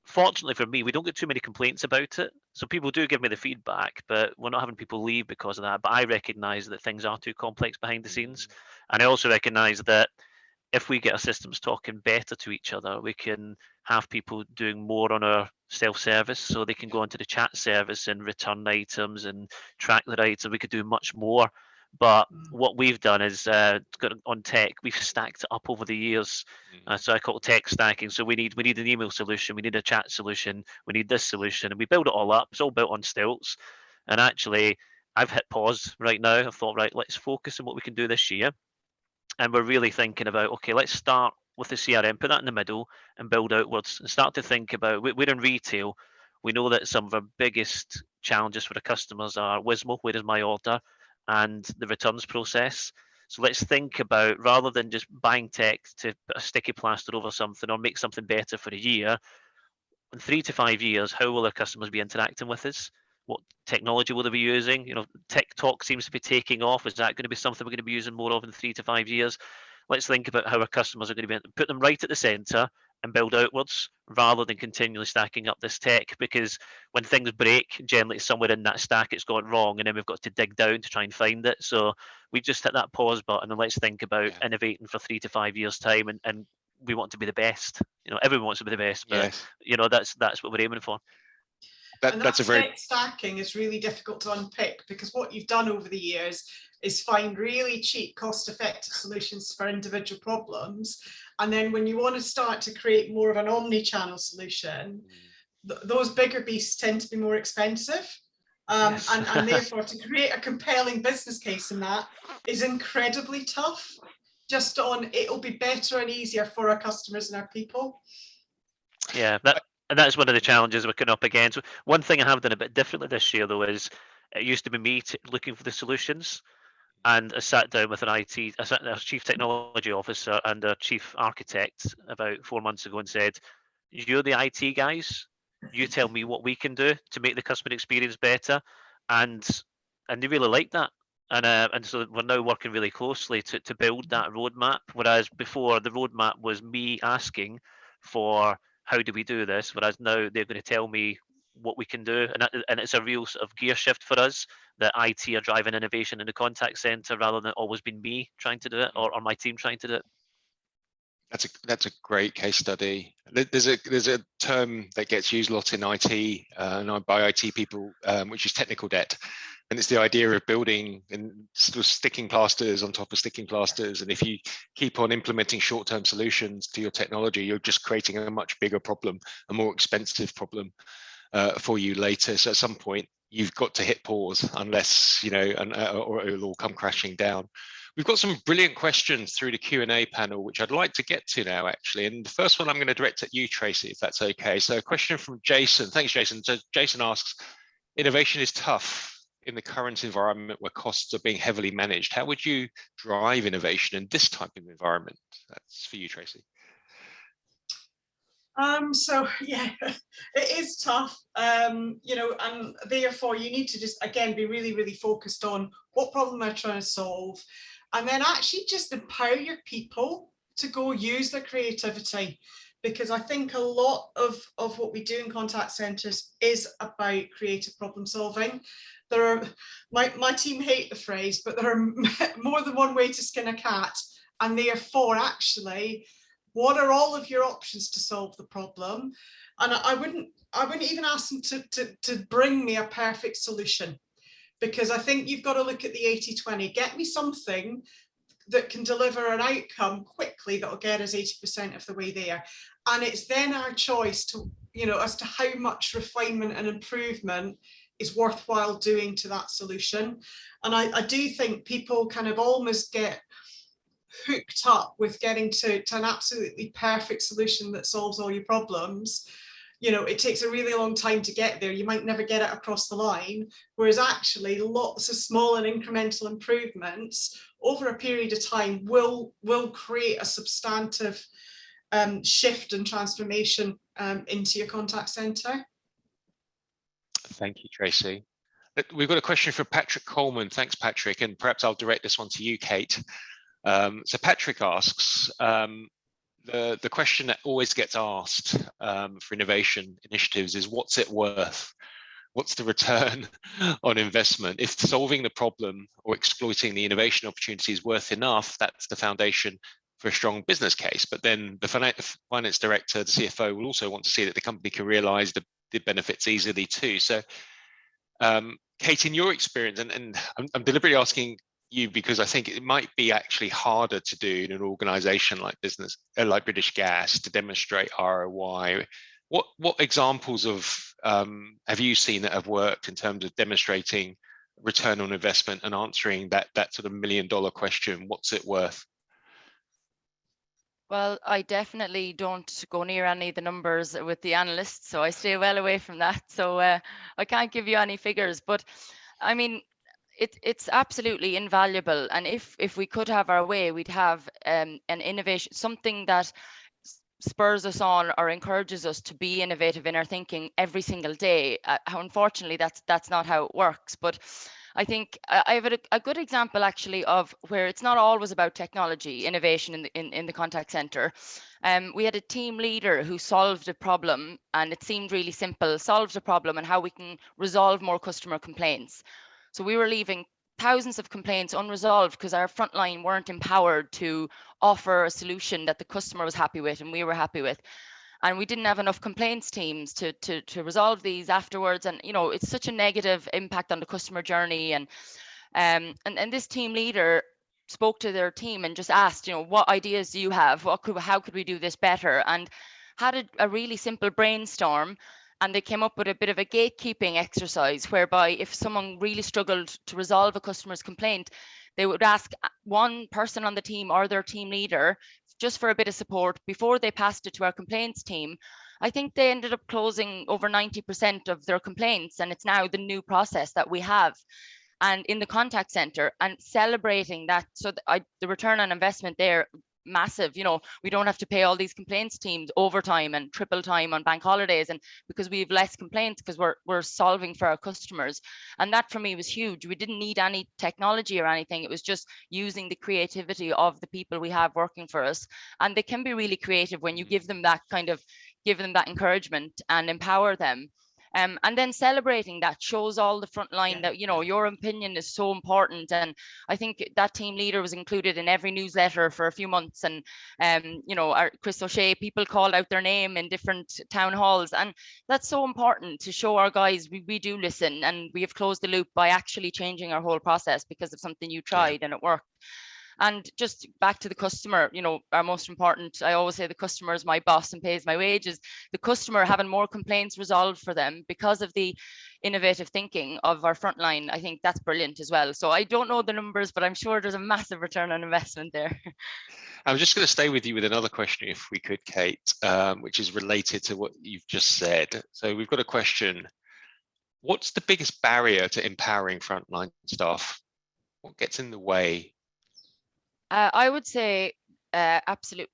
[SPEAKER 2] Fortunately for me, we don't get too many complaints about it. So people do give me the feedback, but we're not having people leave because of that. But I recognise that things are too complex behind the scenes. And I also recognise that if we get our systems talking better to each other, we can have people doing more on our self-service, so they can go onto the chat service and return items and track their items. We could do much more. But what we've done is on tech, we've stacked it up over the years. So I call it tech stacking. So we need an email solution, we need a chat solution, we need this solution, and we build it all up. It's all built on stilts. And actually, I've hit pause right now. I've thought, right, let's focus on what we can do this year. And we're really thinking about, okay, let's start with the CRM, put that in the middle and build outwards and start to think about, we're in retail. We know that some of our biggest challenges for the customers are Wismo, where is my order, and the returns process. So let's think about, rather than just buying tech to put a sticky plaster over something or make something better for a year, in 3 to 5 years, how will our customers be interacting with us? What technology will they be using? TikTok seems to be taking off. Is that going to be something we're going to be using more of in 3 to 5 years? Let's think about how our customers are going to be, put them right at the center and build outwards rather than continually stacking up this tech, because when things break, generally somewhere in that stack it's gone wrong, and then we've got to dig down to try and find it. So we just hit that pause button and let's think about innovating for 3 to 5 years time, and we want to be the best. Everyone wants to be the best, but that's what we're aiming for.
[SPEAKER 3] That's a very tech stacking is really difficult to unpick, because what you've done over the years is find really cheap, cost-effective solutions for individual problems, and then when you want to start to create more of an omni-channel solution, those bigger beasts tend to be more expensive. Yes. and therefore to create a compelling business case in that is incredibly tough. Just on, it'll be better and easier for our customers and our people.
[SPEAKER 2] Yeah, that's one of the challenges we're coming up against. One thing I have done a bit differently this year, though, is it used to be me looking for the solutions, and I sat down with our chief technology officer and our chief architect about 4 months ago and said, "You're the IT guys. You tell me what we can do to make the customer experience better," and they really liked that. And so we're now working really closely to build that roadmap. Whereas before, the roadmap was me asking for, how do we do this? Whereas now they're going to tell me what we can do, and it's a real sort of gear shift for us, that IT are driving innovation in the contact center rather than always being me trying to do it, or my team trying to do it.
[SPEAKER 1] That's a great case study. There's a term that gets used a lot in IT and by IT people, which is technical debt. And it's the idea of building and sort of sticking plasters on top of sticking plasters. And if you keep on implementing short-term solutions to your technology, you're just creating a much bigger problem, a more expensive problem for you later. So at some point, you've got to hit pause, unless, or it'll all come crashing down. We've got some brilliant questions through the Q&A panel, which I'd like to get to now, actually. And the first one I'm going to direct at you, Tracy, if that's okay. So a question from Jason. Thanks, Jason. So Jason asks, innovation is tough in the current environment where costs are being heavily managed. How would you drive innovation in this type of environment? That's for you, Tracy.
[SPEAKER 3] So yeah, it is tough, and therefore you need to just, again, be really, really focused on what problem they're trying to solve, and then actually just empower your people to go use their creativity. Because I think a lot of what we do in contact centres is about creative problem solving. There are, my team hate the phrase, but there are more than one way to skin a cat, and therefore actually, what are all of your options to solve the problem? And I wouldn't even ask them to bring me a perfect solution, because I think you've got to look at the 80-20. Get me something that can deliver an outcome quickly that will get us 80% of the way there. And it's then our choice to, as to how much refinement and improvement is worthwhile doing to that solution. And I do think people kind of almost get hooked up with getting to an absolutely perfect solution that solves all your problems. It takes a really long time to get there. You might never get it across the line, whereas actually lots of small and incremental improvements over a period of time will create a substantive shift and transformation into your contact centre.
[SPEAKER 1] Thank you, Tracy. We've got a question from Patrick Coleman. Thanks, Patrick. And perhaps I'll direct this one to you, Kate. So Patrick asks, the question that always gets asked for innovation initiatives is, what's it worth? What's the return on investment? If solving the problem or exploiting the innovation opportunity is worth enough, that's the foundation for a strong business case. But then the finance director, the CFO, will also want to see that the company can realize the benefits easily too. So Kate, in your experience, and I'm deliberately asking you because I think it might be actually harder to do in an organization like British Gas to demonstrate ROI. What examples of have you seen that have worked in terms of demonstrating return on investment and answering that sort of $1 million question, what's it worth?
[SPEAKER 4] Well, I definitely don't go near any of the numbers with the analysts, so I stay well away from that. So I can't give you any figures, but I mean, it's absolutely invaluable. And if we could have our way, we'd have an innovation, something that spurs us on or encourages us to be innovative in our thinking every single day. Unfortunately, that's not how it works. But I think I have a good example actually of where it's not always about technology innovation in the contact center. We had a team leader who solved a problem, and it seemed really simple, solved a problem and how we can resolve more customer complaints. So we were leaving thousands of complaints unresolved because our frontline weren't empowered to offer a solution that the customer was happy with and we were happy with. And we didn't have enough complaints teams to resolve these afterwards. And, it's such a negative impact on the customer journey. And this team leader spoke to their team and just asked, what ideas do you have? How could we do this better? And had a really simple brainstorm. And they came up with a bit of a gatekeeping exercise whereby if someone really struggled to resolve a customer's complaint, they would ask one person on the team or their team leader just for a bit of support before they passed it to our complaints team. I think they ended up closing over 90% of their complaints, and it's now the new process that we have. And in the contact center, and celebrating that, so the return on investment there, massive. We don't have to pay all these complaints teams overtime and triple time on bank holidays, and because we have less complaints because we're solving for our customers. And that for me was huge. We didn't need any technology or anything. It was just using the creativity of the people we have working for us, and they can be really creative when you give them that encouragement and empower them. And then celebrating that shows all the front line that your opinion is so important. And I think that team leader was included in every newsletter for a few months. And our Chris O'Shea, people called out their name in different town halls, and that's so important to show our guys we do listen, and we have closed the loop by actually changing our whole process because of something you tried and it worked. And just back to the customer, our most important, I always say the customer is my boss and pays my wages. The customer having more complaints resolved for them because of the innovative thinking of our frontline, I think that's brilliant as well. So I don't know the numbers, but I'm sure there's a massive return on investment there.
[SPEAKER 1] I'm just going to stay with you with another question, if we could, Kate, which is related to what you've just said. So we've got a question. What's the biggest barrier to empowering frontline staff? What gets in the way?
[SPEAKER 4] I would say absolute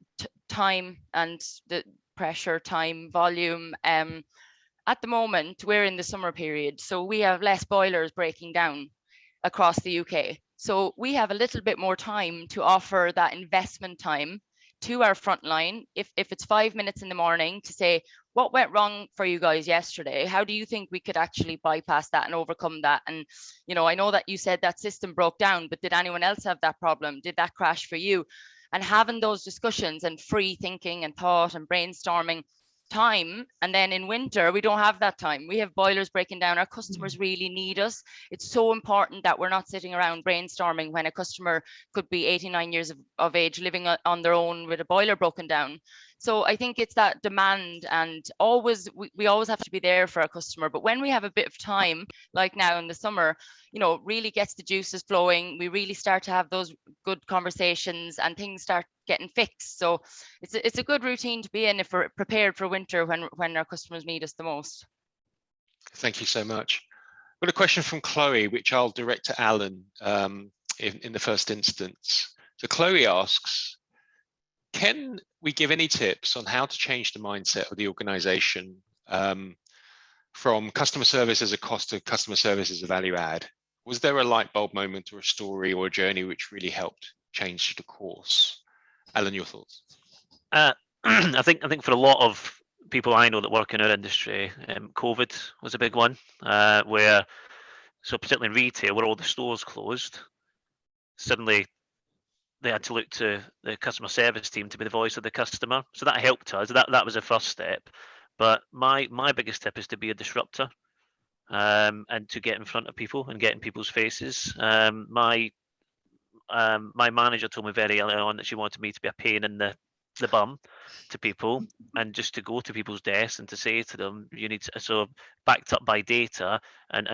[SPEAKER 4] time and the pressure, time, volume. At the moment, we're in the summer period, so we have less boilers breaking down across the UK. So we have a little bit more time to offer that investment time to our frontline. If it's 5 minutes in the morning to say, what went wrong for you guys yesterday? How do you think we could actually bypass that and overcome that? And, I know that you said that system broke down, but did anyone else have that problem? Did that crash for you? And having those discussions and free thinking and thought and brainstorming time. And then in winter, we don't have that time. We have boilers breaking down. Our customers really need us. It's so important that we're not sitting around brainstorming when a customer could be 89 years of age living on their own with a boiler broken down. So I think it's that demand, and always we always have to be there for our customer. But when we have a bit of time, like now in the summer, you know, really gets the juices flowing. We really start to have those good conversations, and things start getting fixed. So it's a good routine to be in if we're prepared for winter when our customers need us the most.
[SPEAKER 1] Thank you so much. Got a question from Chloe, which I'll direct to Alan in the first instance. So Chloe asks, can we give any tips on how to change the mindset of the organization from customer service as a cost to customer service as a value add? Was there a light bulb moment or a story or a journey which really helped change the course? Alan, your thoughts?
[SPEAKER 2] I think for a lot of people I know that work in our industry, COVID was a big one, where, so particularly in retail, where all the stores closed, suddenly they had to look to the customer service team to be the voice of the customer. So that helped us. That was a first step. But my biggest tip is to be a disruptor, and to get in front of people and get in people's faces. My manager told me very early on that she wanted me to be a pain in the bum to people, and just to go to people's desks and to say to them, you need to, so backed up by data and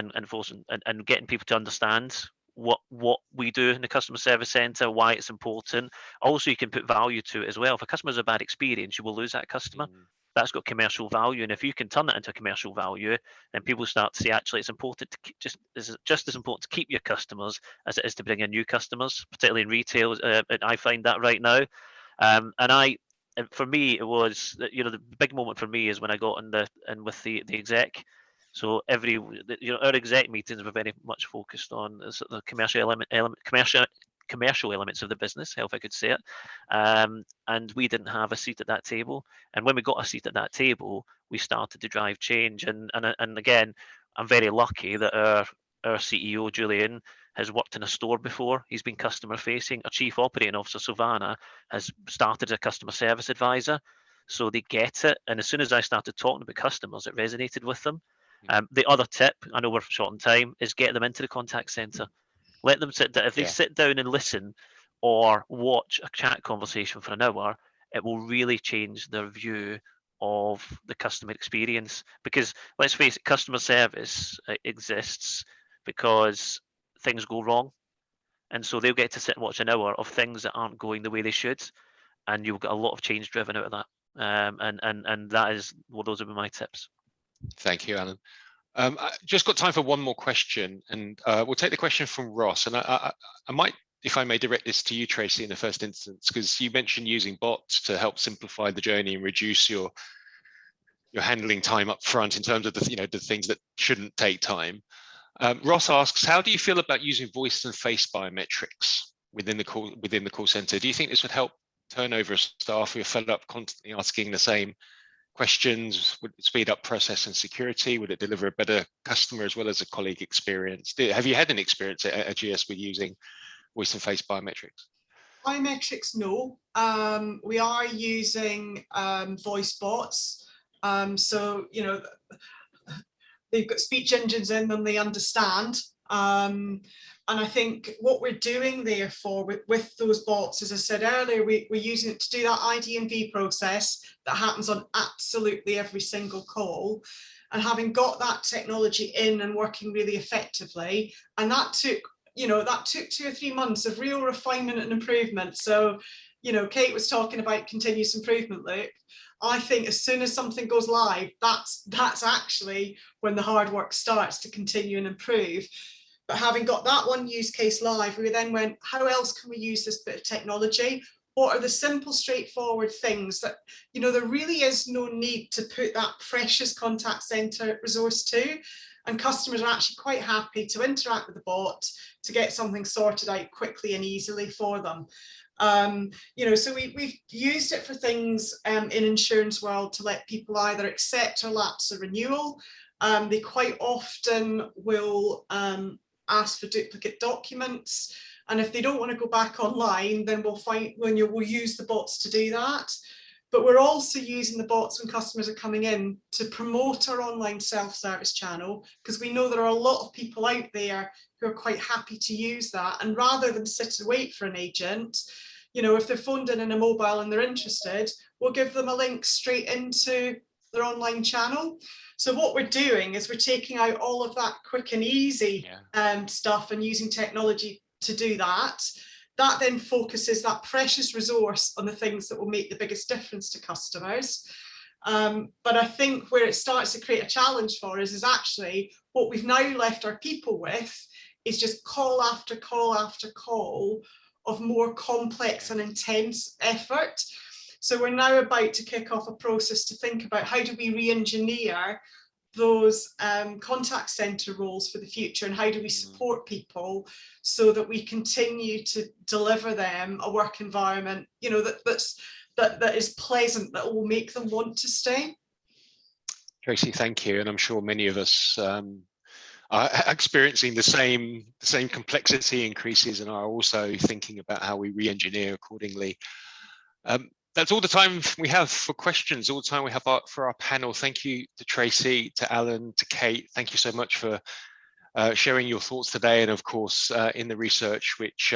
[SPEAKER 2] getting people to understand what we do in the customer service center, why it's important. Also, you can put value to it as well. If a customer has a bad experience, you will lose that customer. That's got commercial value, and if you can turn that into a commercial value, then people start to see actually it's important to keep, just as important to keep your customers as it is to bring in new customers, particularly in retail. And I find that right now. And for me, it was, you know, the big moment for me is when I got in with the exec. So our exec meetings were very much focused on the commercial commercial elements of the business, how if I could say it. And we didn't have a seat at that table. And when we got a seat at that table, we started to drive change. And again, I'm very lucky that our CEO Julian has worked in a store before. He's been customer facing. Our chief operating officer Savannah has started as a customer service advisor, so they get it. And as soon as I started talking about customers, it resonated with them. The other tip, I know we're short on time, is get them into the contact center. Let them sit down. If they sit down and listen or watch a chat conversation for an hour, it will really change their view of the customer experience. Because let's face it, customer service exists because things go wrong, and so they'll get to sit and watch an hour of things that aren't going the way they should, and you'll get a lot of change driven out of that. And that is, well, those would be my tips.
[SPEAKER 1] Thank you, Alan. I just got time for one more question, and we'll take the question from Ross. And I might, if I may, direct this to you, Tracy, in the first instance, because you mentioned using bots to help simplify the journey and reduce your handling time up front in terms of the things that shouldn't take time. Ross asks, how do you feel about using voice and face biometrics within the call center? Do you think this would help turnover of staff who are fed up constantly asking the same questions? Would it speed up process and security? Would it deliver a better customer as well as a colleague experience? Have you had an experience at GS with using voice and face biometrics?
[SPEAKER 3] Biometrics, no. We are using voice bots. So, you know, they've got speech engines in them, they understand. And I think what we're doing therefore with those bots, as I said earlier, we're using it to do that ID&V process that happens on absolutely every single call. And having got that technology in and working really effectively, and that took 2 or 3 months of real refinement and improvement. So, you know, Kate was talking about continuous improvement loop. I think as soon as something goes live, that's actually when the hard work starts to continue and improve. But having got that one use case live, we then went, how else can we use this bit of technology? What are the simple, straightforward things that, you know, there really is no need to put that precious contact center resource to. And customers are actually quite happy to interact with the bot to get something sorted out quickly and easily for them. You know, so we've used it for things in insurance world to let people either accept or lapse a renewal. They quite often will ask for duplicate documents, and if they don't want to go back online, then we'll use the bots to do that. But we're also using the bots when customers are coming in to promote our online self-service channel, because we know there are a lot of people out there who are quite happy to use that. And rather than sit and wait for an agent, you know, if they're phoned in a mobile and they're interested, we'll give them a link straight into their online channel. So what we're doing is we're taking out all of that quick and easy stuff and using technology to do that. That then focuses that precious resource on the things that will make the biggest difference to customers. But I think where it starts to create a challenge for us is actually what we've now left our people with is just call after call after call of more complex and intense effort. So we're now about to kick off a process to think about how do we re-engineer those contact center roles for the future, and how do we support people so that we continue to deliver them a work environment, you know, that is pleasant, that will make them want to stay.
[SPEAKER 1] Tracy, thank you. And I'm sure many of us are experiencing the same complexity increases and are also thinking about how we re-engineer accordingly. That's all the time we have for questions, all the time we have for our panel. Thank you to Tracy, to Alan, to Kate. Thank you so much for sharing your thoughts today, and of course in the research which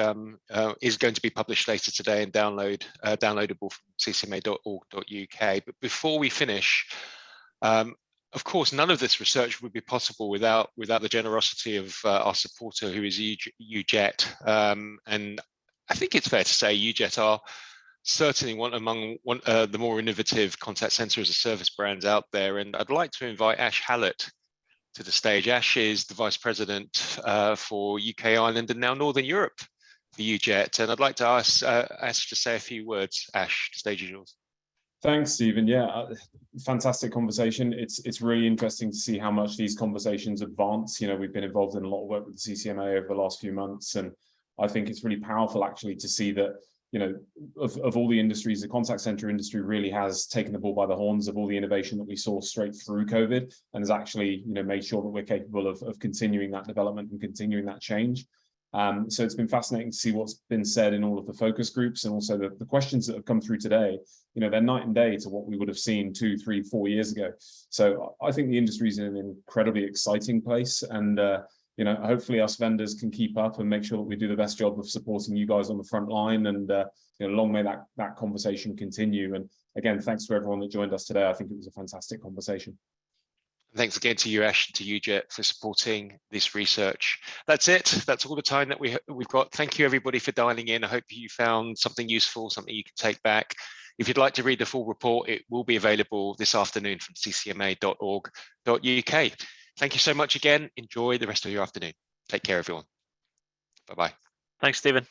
[SPEAKER 1] is going to be published later today and downloadable from ccma.org.uk. But before we finish, of course, none of this research would be possible without the generosity of our supporter, who is UJET. And I think it's fair to say UJET are certainly among the more innovative contact center as a service brands out there. And I'd like to invite Ash Hallett to the stage. Ash is the Vice President for UK, Ireland, and now Northern Europe for UJET. And I'd like to ask Ash to say a few words. Ash, the stage is yours.
[SPEAKER 5] Thanks, Stephen. Yeah, fantastic conversation. It's really interesting to see how much these conversations advance. You know, we've been involved in a lot of work with the CCMA over the last few months, and I think it's really powerful actually to see that, you know, of all the industries, the contact center industry really has taken the bull by the horns of all the innovation that we saw straight through COVID, and has actually, you know, made sure that we're capable of continuing that development and continuing that change. So it's been fascinating to see what's been said in all of the focus groups, and also the questions that have come through today. You know, they're night and day to what we would have seen 2, 3, 4 years ago. So I think the industry is in an incredibly exciting place, and you know, hopefully us vendors can keep up and make sure that we do the best job of supporting you guys on the front line, and you know, long may that conversation continue. And again, thanks to everyone that joined us today. I think it was a fantastic conversation.
[SPEAKER 1] Thanks again to you, Ash, and to UJET for supporting this research. That's it. That's all the time that we've got. Thank you, everybody, for dialing in. I hope you found something useful, something you can take back. If you'd like to read the full report, it will be available this afternoon from ccma.org.uk. Thank you so much again. Enjoy the rest of your afternoon. Take care, everyone. Bye-bye.
[SPEAKER 2] Thanks, Stephen.